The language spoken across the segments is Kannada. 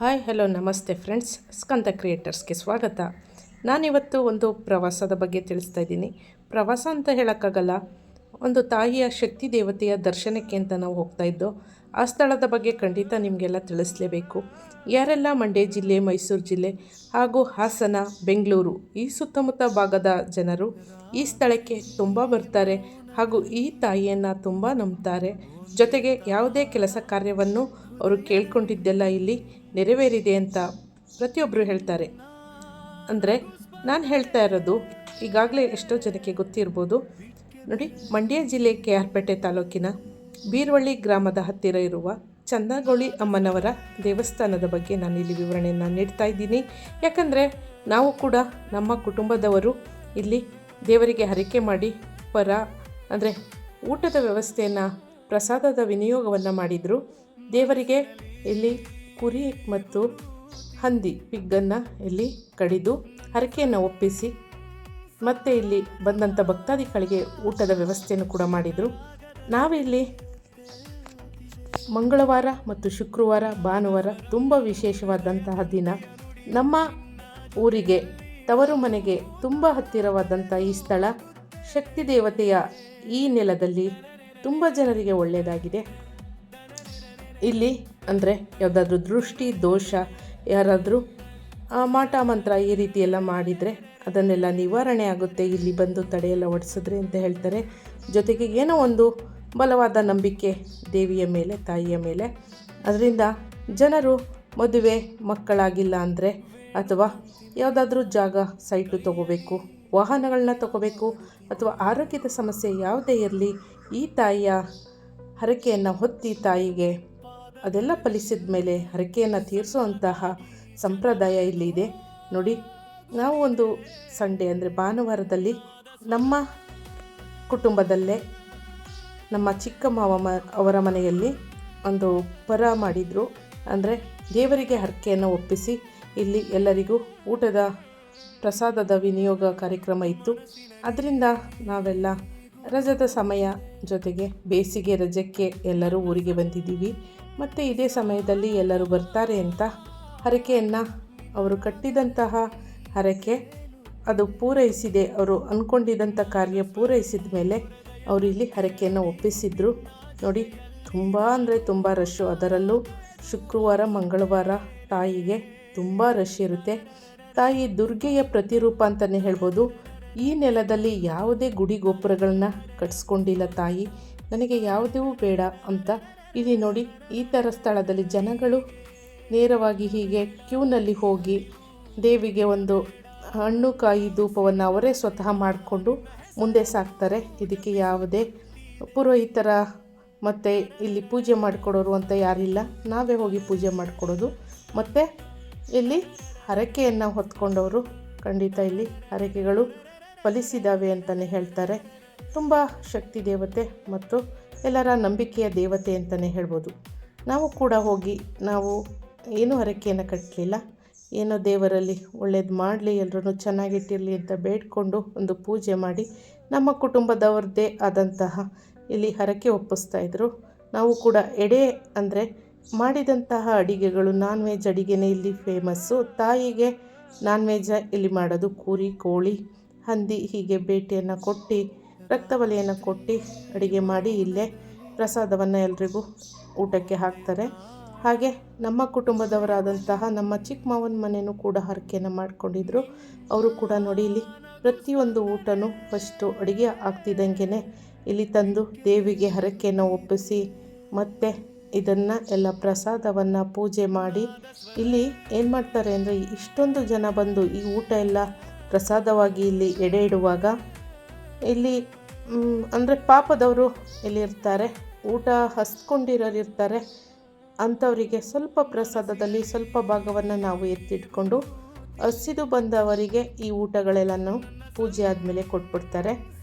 ಹಾಯ್ ಹಲೋ ನಮಸ್ತೆ ಫ್ರೆಂಡ್ಸ್, ಸ್ಕಂದ ಕ್ರಿಯೇಟರ್ಸ್ಗೆ ಸ್ವಾಗತ. ನಾನಿವತ್ತು ಒಂದು ಪ್ರವಾಸದ ಬಗ್ಗೆ ತಿಳಿಸ್ತಾ ಇದ್ದೀನಿ. ಪ್ರವಾಸ ಅಂತ ಹೇಳೋಕ್ಕಾಗಲ್ಲ, ಒಂದು ತಾಯಿಯ ಶಕ್ತಿ ದೇವತೆಯ ದರ್ಶನಕ್ಕೆ ಅಂತ ನಾವು ಹೋಗ್ತಾ ಇದ್ದೋ. ಆ ಸ್ಥಳದ ಬಗ್ಗೆ ಖಂಡಿತ ನಿಮಗೆಲ್ಲ ತಿಳಿಸ್ಲೇಬೇಕು. ಯಾರೆಲ್ಲ ಮಂಡ್ಯ ಜಿಲ್ಲೆ, ಮೈಸೂರು ಜಿಲ್ಲೆ ಹಾಗೂ ಹಾಸನ, ಬೆಂಗಳೂರು ಈ ಸುತ್ತಮುತ್ತ ಭಾಗದ ಜನರು ಈ ಸ್ಥಳಕ್ಕೆ ತುಂಬ ಬರ್ತಾರೆ ಹಾಗೂ ಈ ತಾಯಿಯನ್ನು ತುಂಬ ನಂಬ್ತಾರೆ. ಜೊತೆಗೆ ಯಾವುದೇ ಕೆಲಸ ಕಾರ್ಯವನ್ನು ಅವರು ಕೇಳ್ಕೊಂಡಿದ್ದೆಲ್ಲ ಇಲ್ಲಿ ನೆರವೇರಿದೆ ಅಂತ ಪ್ರತಿಯೊಬ್ಬರು ಹೇಳ್ತಾರೆ. ಅಂದರೆ ನಾನು ಹೇಳ್ತಾ ಇರೋದು ಈಗಾಗಲೇ ಎಷ್ಟೋ ಜನಕ್ಕೆ ಗೊತ್ತಿರ್ಬೋದು. ನೋಡಿ, ಮಂಡ್ಯ ಜಿಲ್ಲೆ KR ತಾಲೂಕಿನ ಬೀರ್ವಳ್ಳಿ ಗ್ರಾಮದ ಹತ್ತಿರ ಇರುವ ಚಂದಗೊಳಿ ಅಮ್ಮನವರ ದೇವಸ್ಥಾನದ ಬಗ್ಗೆ ನಾನು ಇಲ್ಲಿ ವಿವರಣೆಯನ್ನು ನೀಡ್ತಾ ಇದ್ದೀನಿ. ಯಾಕಂದರೆ ನಾವು ಕೂಡ ನಮ್ಮ ಕುಟುಂಬದವರು ಇಲ್ಲಿ ದೇವರಿಗೆ ಹರಕೆ ಮಾಡಿ ಅಂದರೆ ಊಟದ ವ್ಯವಸ್ಥೆಯನ್ನು, ಪ್ರಸಾದದ ವಿನಿಯೋಗವನ್ನು ಮಾಡಿದರು. ದೇವರಿಗೆ ಇಲ್ಲಿ ಕುರಿ ಮತ್ತು ಹಂದಿ, ಪಿಗ್ಗನ್ನು ಇಲ್ಲಿ ಕಡಿದು ಹರಕೆಯನ್ನು ಒಪ್ಪಿಸಿ ಮತ್ತು ಇಲ್ಲಿ ಬಂದಂಥ ಭಕ್ತಾದಿಗಳಿಗೆ ಊಟದ ವ್ಯವಸ್ಥೆಯನ್ನು ಕೂಡ ಮಾಡಿದರು. ನಾವಿಲ್ಲಿ ಮಂಗಳವಾರ ಮತ್ತು ಶುಕ್ರವಾರ, ಭಾನುವಾರ ತುಂಬ ವಿಶೇಷವಾದಂತಹ ದಿನ. ನಮ್ಮ ಊರಿಗೆ, ತವರು ಮನೆಗೆ ತುಂಬ ಹತ್ತಿರವಾದಂಥ ಈ ಸ್ಥಳ ಶಕ್ತಿ ದೇವತೆಯ ಈ ನೆಲದಲ್ಲಿ ತುಂಬ ಜನರಿಗೆ ಒಳ್ಳೆಯದಾಗಿದೆ. ಇಲ್ಲಿ ಅಂದರೆ ಯಾವುದಾದ್ರೂ ದೃಷ್ಟಿ ದೋಷ, ಯಾರಾದರೂ ಮಾಟ ಮಂತ್ರ ಈ ರೀತಿ ಎಲ್ಲ ಮಾಡಿದರೆ ಅದನ್ನೆಲ್ಲ ನಿವಾರಣೆ ಆಗುತ್ತೆ ಇಲ್ಲಿ ಬಂದು ತಡೆಯೆಲ್ಲ ಒಡಿಸಿದ್ರೆ ಅಂತ ಹೇಳ್ತಾರೆ. ಜೊತೆಗೆ ಏನೋ ಒಂದು ಬಲವಾದ ನಂಬಿಕೆ ದೇವಿಯ ಮೇಲೆ, ತಾಯಿಯ ಮೇಲೆ. ಅದರಿಂದ ಜನರು ಮದುವೆ ಮಕ್ಕಳಾಗಿಲ್ಲ ಅಂದರೆ, ಅಥವಾ ಯಾವುದಾದ್ರೂ ಜಾಗ ಸೈಟು ತೊಗೋಬೇಕು, ವಾಹನಗಳನ್ನ ತೊಗೋಬೇಕು, ಅಥವಾ ಆರೋಗ್ಯದ ಸಮಸ್ಯೆ ಯಾವುದೇ ಇರಲಿ, ಈ ತಾಯಿಯ ಹರಕೆಯನ್ನು ಹೊತ್ತಿ ತಾಯಿಗೆ ಅದೆಲ್ಲ ಫಲಿಸಿದ ಮೇಲೆ ಹರಕೆಯನ್ನು ತೀರಿಸುವಂತಹ ಸಂಪ್ರದಾಯ ಇಲ್ಲಿ ಇದೆ. ನೋಡಿ, ನಾವು ಒಂದು ಸಂಡೇ ಅಂದರೆ ಭಾನುವಾರದಲ್ಲಿ ನಮ್ಮ ಕುಟುಂಬದಲ್ಲೇ ನಮ್ಮ ಚಿಕ್ಕ ಮಾವ ಅವರ ಮನೆಯಲ್ಲಿ ಒಂದು ಪರ ಮಾಡಿದರು. ಅಂದರೆ ದೇವರಿಗೆ ಹರಕೆಯನ್ನು ಒಪ್ಪಿಸಿ ಇಲ್ಲಿ ಎಲ್ಲರಿಗೂ ಊಟದ ಪ್ರಸಾದದ ವಿನಿಯೋಗ ಕಾರ್ಯಕ್ರಮ ಇತ್ತು. ಅದರಿಂದ ನಾವೆಲ್ಲ ರಜದ ಸಮಯ, ಜೊತೆಗೆ ಬೇಸಿಗೆ ರಜಕ್ಕೆ ಎಲ್ಲರೂ ಊರಿಗೆ ಬಂದಿದ್ದೀವಿ. ಮತ್ತು ಇದೇ ಸಮಯದಲ್ಲಿ ಎಲ್ಲರೂ ಬರ್ತಾರೆ ಅಂತ ಹರಕೆಯನ್ನು, ಅವರು ಕಟ್ಟಿದಂತಹ ಹರಕೆ ಅದು ಪೂರೈಸಿದೆ, ಅವರು ಅಂದ್ಕೊಂಡಿದ್ದಂಥ ಕಾರ್ಯ ಪೂರೈಸಿದ ಮೇಲೆ ಅವರು ಇಲ್ಲಿ ಹರಕೆಯನ್ನು ಒಪ್ಪಿಸಿದ್ರು. ನೋಡಿ, ತುಂಬ ಅಂದರೆ ತುಂಬ ರಶ್ಶು. ಅದರಲ್ಲೂ ಶುಕ್ರವಾರ, ಮಂಗಳವಾರ ತಾಯಿಗೆ ತುಂಬ ರಶ್ ಇರುತ್ತೆ. ತಾಯಿ ದುರ್ಗೆಯ ಪ್ರತಿರೂಪ ಅಂತಲೇ ಹೇಳ್ಬೋದು. ಈ ನೆಲದಲ್ಲಿ ಯಾವುದೇ ಗುಡಿ ಗೋಪುರಗಳನ್ನ ಕಟ್ಸ್ಕೊಂಡಿಲ್ಲ ತಾಯಿ. ನನಗೆ ಯಾವುದೂ ಬೇಡ ಅಂತ ಇಲ್ಲಿ ನೋಡಿ, ಈ ಥರ ಸ್ಥಳದಲ್ಲಿ ಜನಗಳು ನೇರವಾಗಿ ಹೀಗೆ ಕ್ಯೂನಲ್ಲಿ ಹೋಗಿ ದೇವಿಗೆ ಒಂದು ಹಣ್ಣು ಕಾಯಿ ಧೂಪವನ್ನು ಅವರೇ ಸ್ವತಃ ಮಾಡಿಕೊಂಡು ಮುಂದೆ ಸಾಕ್ತಾರೆ. ಇದಕ್ಕೆ ಯಾವುದೇ ಪುರೋಹಿತರ ಮತ್ತು ಇಲ್ಲಿ ಪೂಜೆ ಮಾಡಿಕೊಡೋರು ಅಂತ ಯಾರಿಲ್ಲ, ನಾವೇ ಹೋಗಿ ಪೂಜೆ ಮಾಡಿಕೊಡೋದು. ಮತ್ತು ಇಲ್ಲಿ ಹರಕೆಯನ್ನು ಹೊತ್ಕೊಂಡವರು ಖಂಡಿತ ಇಲ್ಲಿ ಹರಕೆಗಳು ಫಲಿಸಿದ್ದಾವೆ ಅಂತಲೇ ಹೇಳ್ತಾರೆ. ತುಂಬ ಶಕ್ತಿ ದೇವತೆ ಮತ್ತು ಎಲ್ಲರ ನಂಬಿಕೆಯ ದೇವತೆ ಅಂತಲೇ ಹೇಳ್ಬೋದು. ನಾವು ಕೂಡ ಹೋಗಿ, ನಾವು ಏನೂ ಹರಕೆಯನ್ನು ಕಟ್ಟಲಿಲ್ಲ, ಏನೋ ದೇವರಲ್ಲಿ ಒಳ್ಳೇದು ಮಾಡಲಿ, ಎಲ್ಲರೂ ಚೆನ್ನಾಗಿಟ್ಟಿರಲಿ ಅಂತ ಬೇಡಿಕೊಂಡು ಒಂದು ಪೂಜೆ ಮಾಡಿ ನಮ್ಮ ಕುಟುಂಬದವ್ರದ್ದೇ ಆದಂತಹ ಇಲ್ಲಿ ಹರಕೆ ಒಪ್ಪಿಸ್ತಾಯಿದ್ರು. ನಾವು ಕೂಡ ಎಡೆ ಅಂದರೆ ಮಾಡಿದಂತಹ ಅಡಿಗೆಗಳು, ನಾನ್ ವೆಜ್ ಅಡಿಗೆನೇ ಇಲ್ಲಿ ಫೇಮಸ್ಸು. ತಾಯಿಗೆ ನಾನ್ ವೆಜ್ ಇಲ್ಲಿ ಮಾಡೋದು, ಕುರಿ, ಕೋಳಿ, ಹಂದಿ ಹೀಗೆ ಬೇಟೆಯನ್ನು ಕೊಟ್ಟು, ರಕ್ತಬಲಿಯನ್ನು ಕೊಟ್ಟು ಅಡುಗೆ ಮಾಡಿ ಇಲ್ಲೇ ಪ್ರಸಾದವನ್ನು ಎಲ್ರಿಗೂ ಊಟಕ್ಕೆ ಹಾಕ್ತಾರೆ. ಹಾಗೆ ನಮ್ಮ ಕುಟುಂಬದವರಾದಂತಹ ನಮ್ಮ ಚಿಕ್ಕ ಮಾವನ ಮನೆಯೂ ಕೂಡ ಹರಕೆಯನ್ನು ಮಾಡ್ಕೊಂಡಿದ್ರು. ಅವರು ಕೂಡ ನೋಡಿ, ಇಲ್ಲಿ ಪ್ರತಿಯೊಂದು ಊಟನೂ ಫಸ್ಟು ಅಡುಗೆ ಆಗ್ತಿದ್ದಂಗೆ ಇಲ್ಲಿ ತಂದು ದೇವಿಗೆ ಹರಕೆಯನ್ನು ಒಪ್ಪಿಸಿ ಮತ್ತು ಇದನ್ನು ಎಲ್ಲ ಪ್ರಸಾದವನ್ನು ಪೂಜೆ ಮಾಡಿ, ಇಲ್ಲಿ ಏನು ಮಾಡ್ತಾರೆ ಅಂದರೆ, ಇಷ್ಟೊಂದು ಜನ ಬಂದು ಈ ಊಟ ಎಲ್ಲ ಪ್ರಸಾದವಾಗಿ ಇಲ್ಲಿ ಎಡೆ ಇಡುವಾಗ ಇಲ್ಲಿ ಅಂದರೆ ಪಾಪದವರು ಇಲ್ಲಿರ್ತಾರೆ, ಊಟ ಹಸ್ಕೊಂಡಿರೋರು ಇರ್ತಾರೆ. ಅಂಥವರಿಗೆ ಸ್ವಲ್ಪ ಪ್ರಸಾದದಲ್ಲಿ ಸ್ವಲ್ಪ ಭಾಗವನ್ನು ನಾವು ಎತ್ತಿಟ್ಕೊಂಡು ಹಸಿದು ಬಂದವರಿಗೆ ಈ ಊಟಗಳೆಲ್ಲನೂ ಪೂಜೆ ಆದಮೇಲೆ ಕೊಟ್ಬಿಡ್ತಾರೆ.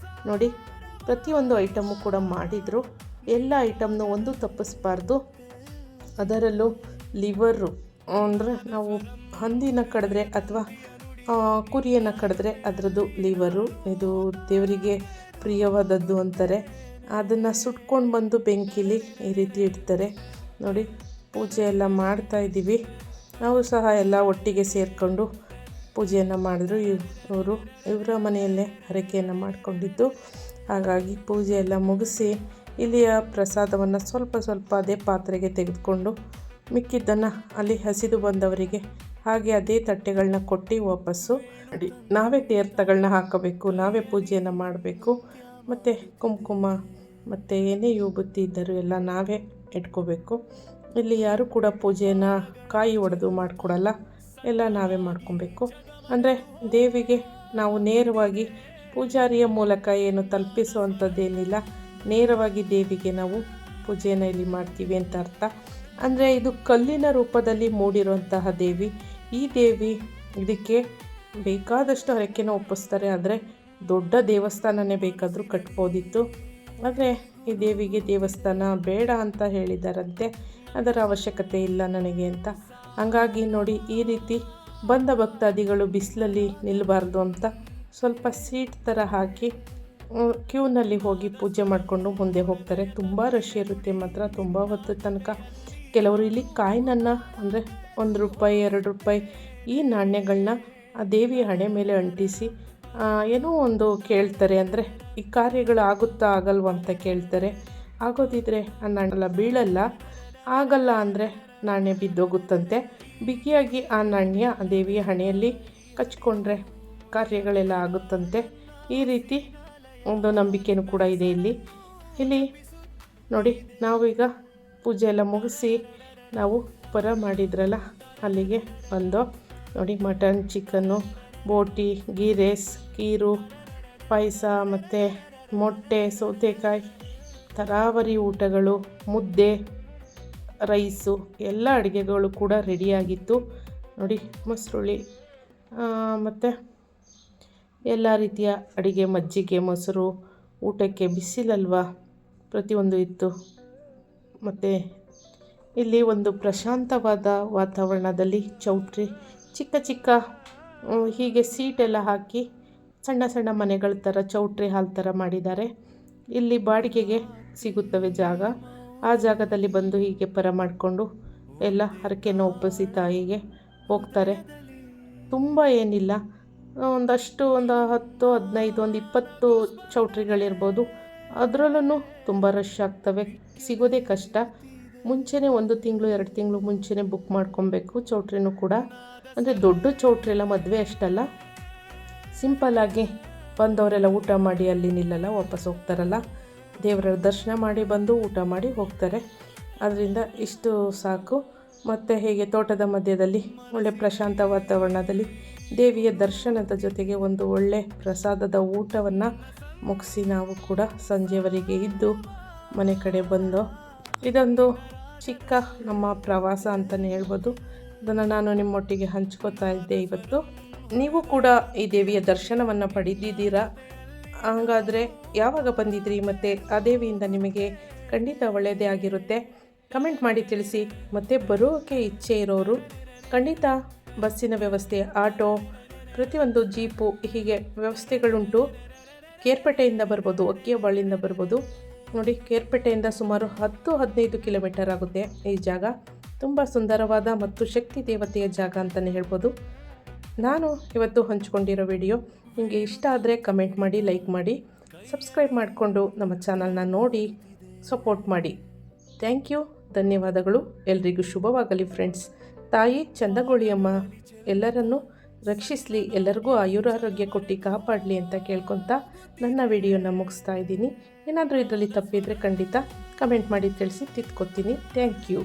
ನೋಡಿ, ಪ್ರತಿಯೊಂದು ಐಟಮು ಕೂಡ ಮಾಡಿದರು. ಎಲ್ಲ ಐಟಮ್ನು ಒಂದು ತಪ್ಪಿಸ್ಬಾರ್ದು. ಅದರಲ್ಲೂ ಲಿವರು ಅಂದರೆ ನಾವು ಹಂದಿನ ಕಡಿದ್ರೆ ಅಥವಾ ಕುರಿಯನ್ನು ಕಡಿದ್ರೆ ಅದರದ್ದು ಲಿವರು, ಇದು ದೇವರಿಗೆ ಪ್ರಿಯವಾದದ್ದು ಅಂತಾರೆ. ಅದನ್ನು ಸುಟ್ಕೊಂಡು ಬಂದು ಬೆಂಕಿಲಿ ಈ ರೀತಿ ಇಡ್ತಾರೆ. ನೋಡಿ, ಪೂಜೆ ಎಲ್ಲ ಮಾಡ್ತಾಯಿದ್ದೀವಿ. ನಾವು ಸಹ ಎಲ್ಲ ಒಟ್ಟಿಗೆ ಸೇರಿಕೊಂಡು ಪೂಜೆಯನ್ನು ಮಾಡಿದ್ರು. ಇವರ ಮನೆಯಲ್ಲೇ ಹರಕೆಯನ್ನು ಮಾಡಿಕೊಂಡಿದ್ದು. ಹಾಗಾಗಿ ಪೂಜೆ ಎಲ್ಲ ಮುಗಿಸಿ ಇಲ್ಲಿಯ ಪ್ರಸಾದವನ್ನು ಸ್ವಲ್ಪ ಸ್ವಲ್ಪ ಅದೇ ಪಾತ್ರೆಗೆ ತೆಗೆದುಕೊಂಡು ಮಿಕ್ಕಿದ್ದನ್ನು ಅಲ್ಲಿ ಹಸಿದು ಬಂದವರಿಗೆ ಹಾಗೆ ಅದೇ ತಟ್ಟೆಗಳನ್ನ ಕೊಟ್ಟು ವಾಪಸ್ಸು ನಾವೇ ತೀರ್ಥಗಳನ್ನ ಹಾಕಬೇಕು, ನಾವೇ ಪೂಜೆಯನ್ನು ಮಾಡಬೇಕು. ಮತ್ತು ಕುಂಕುಮ ಮತ್ತು ಏನೇ ವಿಭೂತಿ ಇದ್ದರೂ ಎಲ್ಲ ನಾವೇ ಇಟ್ಕೋಬೇಕು. ಇಲ್ಲಿ ಯಾರೂ ಕೂಡ ಪೂಜೆಯನ್ನು ಕಾಯಿ ಒಡೆದು ಮಾಡಿಕೊಡಲ್ಲ, ಎಲ್ಲ ನಾವೇ ಮಾಡ್ಕೊಬೇಕು. ಅಂದರೆ ದೇವಿಗೆ ನಾವು ನೇರವಾಗಿ ಪೂಜಾರಿಯ ಮೂಲಕ ಏನು ತಲುಪಿಸುವಂಥದ್ದೇನಿಲ್ಲ, ನೇರವಾಗಿ ದೇವಿಗೆ ನಾವು ಪೂಜೆಯನ್ನು ಇಲ್ಲಿ ಮಾಡ್ತೀವಿ ಅಂತ ಅರ್ಥ. ಅಂದರೆ ಇದು ಕಲ್ಲಿನ ರೂಪದಲ್ಲಿ ಮೂಡಿರುವಂತಹ ದೇವಿ. ಈ ದೇವಿ ಇದಕ್ಕೆ ಬೇಕಾದಷ್ಟು ಹರಕೆನ ಒಪ್ಪಿಸ್ತಾರೆ. ಆದರೆ ದೊಡ್ಡ ದೇವಸ್ಥಾನನೇ ಬೇಕಾದರೂ ಕಟ್ಬೋದಿತ್ತು. ಆದರೆ ಈ ದೇವಿಗೆ ದೇವಸ್ಥಾನ ಬೇಡ ಅಂತ ಹೇಳಿದಾರಂತೆ, ಅದರ ಅವಶ್ಯಕತೆ ಇಲ್ಲ ನನಗೆ ಅಂತ. ಹಾಗಾಗಿ ನೋಡಿ, ಈ ರೀತಿ ಬಂದ ಭಕ್ತಾದಿಗಳು ಬಿಸಿಲಲ್ಲಿ ನಿಲ್ಲಬಾರ್ದು ಅಂತ ಸ್ವಲ್ಪ ಸೀಟ್ ಥರ ಹಾಕಿ ಕ್ಯೂನಲ್ಲಿ ಹೋಗಿ ಪೂಜೆ ಮಾಡಿಕೊಂಡು ಮುಂದೆ ಹೋಗ್ತಾರೆ. ತುಂಬ ರಶ್ ಇರುತ್ತೆ ಮಾತ್ರ, ತುಂಬ ಹೊತ್ತು ತನಕ. ಕೆಲವರು ಇಲ್ಲಿ ಕಾಯಿನನ್ನು ಅಂದರೆ ₹1, ₹2 ಈ ನಾಣ್ಯಗಳನ್ನ ಆ ದೇವಿಯ ಹಣೆ ಮೇಲೆ ಅಂಟಿಸಿ ಏನೋ ಒಂದು ಕೇಳ್ತಾರೆ. ಅಂದರೆ ಈ ಕಾರ್ಯಗಳು ಆಗುತ್ತಾ ಆಗಲ್ವ ಅಂತ ಕೇಳ್ತಾರೆ. ಆಗೋದಿದ್ರೆ ಆ ನಾಣ್ಯ ಬೀಳಲ್ಲ, ಆಗಲ್ಲ ಅಂದರೆ ನಾಣ್ಯ ಬಿದ್ದೋಗುತ್ತಂತೆ. ಬಿಗಿಯಾಗಿ ಆ ನಾಣ್ಯ ಆ ದೇವಿಯ ಹಣೆಯಲ್ಲಿ ಕಚ್ಕೊಂಡ್ರೆ ಕಾರ್ಯಗಳೆಲ್ಲ ಆಗುತ್ತಂತೆ. ಈ ರೀತಿ ಒಂದು ನಂಬಿಕೆಯೂ ಕೂಡ ಇದೆ ಇಲ್ಲಿ ನೋಡಿ. ನಾವೀಗ ಪೂಜೆ ಎಲ್ಲ ಮುಗಿಸಿ ನಾವು ಪರ ಮಾಡಿದ್ರಲ್ಲ ಅಲ್ಲಿಗೆ ಬಂದು ನೋಡಿ, ಮಟನ್, ಚಿಕನ್ನು, ಬೋಟಿ, ಗೀ ರೈಸ್, ಖೀರು, ಪಾಯಸ ಮತ್ತು ಮೊಟ್ಟೆ, ಸೌತೆಕಾಯಿ, ತರಾವರಿ ಊಟಗಳು, ಮುದ್ದೆ, ರೈಸು ಎಲ್ಲ ಅಡುಗೆಗಳು ಕೂಡ ರೆಡಿಯಾಗಿತ್ತು ನೋಡಿ. ಮೊಸರುಳ್ಳಿ ಮತ್ತು ಎಲ್ಲ ರೀತಿಯ ಅಡುಗೆ, ಮಜ್ಜಿಗೆ, ಮೊಸರು, ಊಟಕ್ಕೆ ಬಿಸಿಲಲ್ವ ಪ್ರತಿಯೊಂದು ಇತ್ತು. ಮತ್ತು ಇಲ್ಲಿ ಒಂದು ಪ್ರಶಾಂತವಾದ ವಾತಾವರಣದಲ್ಲಿ ಚೌಟ್ರಿ, ಚಿಕ್ಕ ಚಿಕ್ಕ ಹೀಗೆ ಸೀಟೆಲ್ಲ ಹಾಕಿ ಸಣ್ಣ ಸಣ್ಣ ಮನೆಗಳ ಥರ ಚೌಟ್ರಿ ಹಾಲ್ ಥರ ಮಾಡಿದ್ದಾರೆ. ಇಲ್ಲಿ ಬಾಡಿಗೆಗೆ ಸಿಗುತ್ತವೆ ಜಾಗ. ಆ ಜಾಗದಲ್ಲಿ ಬಂದು ಹೀಗೆ ಪರ ಮಾಡಿಕೊಂಡು ಎಲ್ಲ ಹರಕೆಯನ್ನು ಒಪ್ಪಿಸಿ ತಾಯಿಗೆ ಹೋಗ್ತಾರೆ. ತುಂಬ ಏನಿಲ್ಲ, ಒಂದು 10, 15, 20 ಚೌಟ್ರಿಗಳಿರ್ಬೋದು. ಅದರಲ್ಲೂ ತುಂಬ ರಶ್ ಆಗ್ತವೆ, ಸಿಗೋದೇ ಕಷ್ಟ. ಮುಂಚೆನೇ 1 ತಿಂಗಳು 2 ತಿಂಗಳು ಮುಂಚೆನೇ ಬುಕ್ ಮಾಡ್ಕೊಬೇಕು ಚೌಟ್ರಿನೂ ಕೂಡ. ಅಂದರೆ ದೊಡ್ಡ ಚೌಟ್ರಿ ಎಲ್ಲ ಮದುವೆ ಅಷ್ಟಲ್ಲ, ಸಿಂಪಲ್ಲಾಗಿ ಬಂದವರೆಲ್ಲ ಊಟ ಮಾಡಿ ಅಲ್ಲಿ ನಿಲ್ಲಲ್ಲ, ವಾಪಸ್ ಹೋಗ್ತಾರಲ್ಲ. ದೇವರ ದರ್ಶನ ಮಾಡಿ ಬಂದು ಊಟ ಮಾಡಿ ಹೋಗ್ತಾರೆ. ಅದರಿಂದ ಇಷ್ಟು ಸಾಕು. ಮತ್ತು ಹೀಗೆ ತೋಟದ ಮಧ್ಯದಲ್ಲಿ ಒಳ್ಳೆ ಪ್ರಶಾಂತ ವಾತಾವರಣದಲ್ಲಿ ದೇವಿಯ ದರ್ಶನದ ಜೊತೆಗೆ ಒಂದು ಒಳ್ಳೆ ಪ್ರಸಾದದ ಊಟವನ್ನು ಮುಗಿಸಿ ನಾವು ಕೂಡ ಸಂಜೆವರೆಗೆ ಇದ್ದು ಮನೆ ಕಡೆ ಬಂದು, ಇದೊಂದು ಚಿಕ್ಕ ನಮ್ಮ ಪ್ರವಾಸ ಅಂತಲೇ ಹೇಳ್ಬೋದು. ಅದನ್ನು ನಾನು ನಿಮ್ಮೊಟ್ಟಿಗೆ ಹಂಚ್ಕೋತಾ ಇದ್ದೆ ಇವತ್ತು. ನೀವು ಕೂಡ ಈ ದೇವಿಯ ದರ್ಶನವನ್ನು ಪಡೆದಿದ್ದೀರಾ? ಹಾಗಾದರೆ ಯಾವಾಗ ಬಂದಿದ್ರಿ ಮತ್ತು ಆ ದೇವಿಯಿಂದ ನಿಮಗೆ ಖಂಡಿತ ಒಳ್ಳೆಯದೇ ಆಗಿರುತ್ತೆ. ಕಮೆಂಟ್ ಮಾಡಿ ತಿಳಿಸಿ. ಮತ್ತು ಬರೋಕ್ಕೆ ಇಚ್ಛೆ ಇರೋರು ಖಂಡಿತ ಬಸ್ಸಿನ ವ್ಯವಸ್ಥೆ, ಆಟೋ, ಪ್ರತಿಯೊಂದು ಜೀಪು ಹೀಗೆ ವ್ಯವಸ್ಥೆಗಳುಂಟು. ಕೇರ್ಪೇಟೆಯಿಂದ ಬರ್ಬೋದು, ಅಕ್ಕಿಯಬಾಳಿಂದ ಬರ್ಬೋದು. ನೋಡಿ, ಕೇರ್ಪೇಟೆಯಿಂದ ಸುಮಾರು 10-15 ಕಿಲೋಮೀಟರ್ ಆಗುತ್ತೆ ಈ ಜಾಗ. ತುಂಬ ಸುಂದರವಾದ ಮತ್ತು ಶಕ್ತಿ ದೇವತೆಯ ಜಾಗ ಅಂತಲೇ ಹೇಳ್ಬೋದು. ನಾನು ಇವತ್ತು ಹಂಚ್ಕೊಂಡಿರೋ ವಿಡಿಯೋ ನಿಮಗೆ ಇಷ್ಟ ಆದರೆ ಕಮೆಂಟ್ ಮಾಡಿ, ಲೈಕ್ ಮಾಡಿ, ಸಬ್ಸ್ಕ್ರೈಬ್ ಮಾಡಿಕೊಂಡು ನಮ್ಮ ಚಾನಲ್ನ ನೋಡಿ ಸಪೋರ್ಟ್ ಮಾಡಿ. ಥ್ಯಾಂಕ್ ಯು, ಧನ್ಯವಾದಗಳು. ಎಲ್ರಿಗೂ ಶುಭವಾಗಲಿ ಫ್ರೆಂಡ್ಸ್. ತಾಯಿ ಚಂದಗೋಳಿಯಮ್ಮ ಎಲ್ಲರನ್ನೂ ರಕ್ಷಿಸಲಿ, ಎಲ್ಲರಿಗೂ ಆಯುರಾರೋಗ್ಯ ಕೊಟ್ಟು ಕಾಪಾಡಲಿ ಅಂತ ಕೇಳ್ಕೊತಾ ನನ್ನ ವಿಡಿಯೋನ ಮುಗಿಸ್ತಾ ಇದ್ದೀನಿ. ಏನಾದರೂ ಇದರಲ್ಲಿ ತಪ್ಪಿದರೆ ಖಂಡಿತ ಕಮೆಂಟ್ ಮಾಡಿ ತಿಳಿಸಿ, ತಿದ್ಕೋತೀನಿ. Thank you.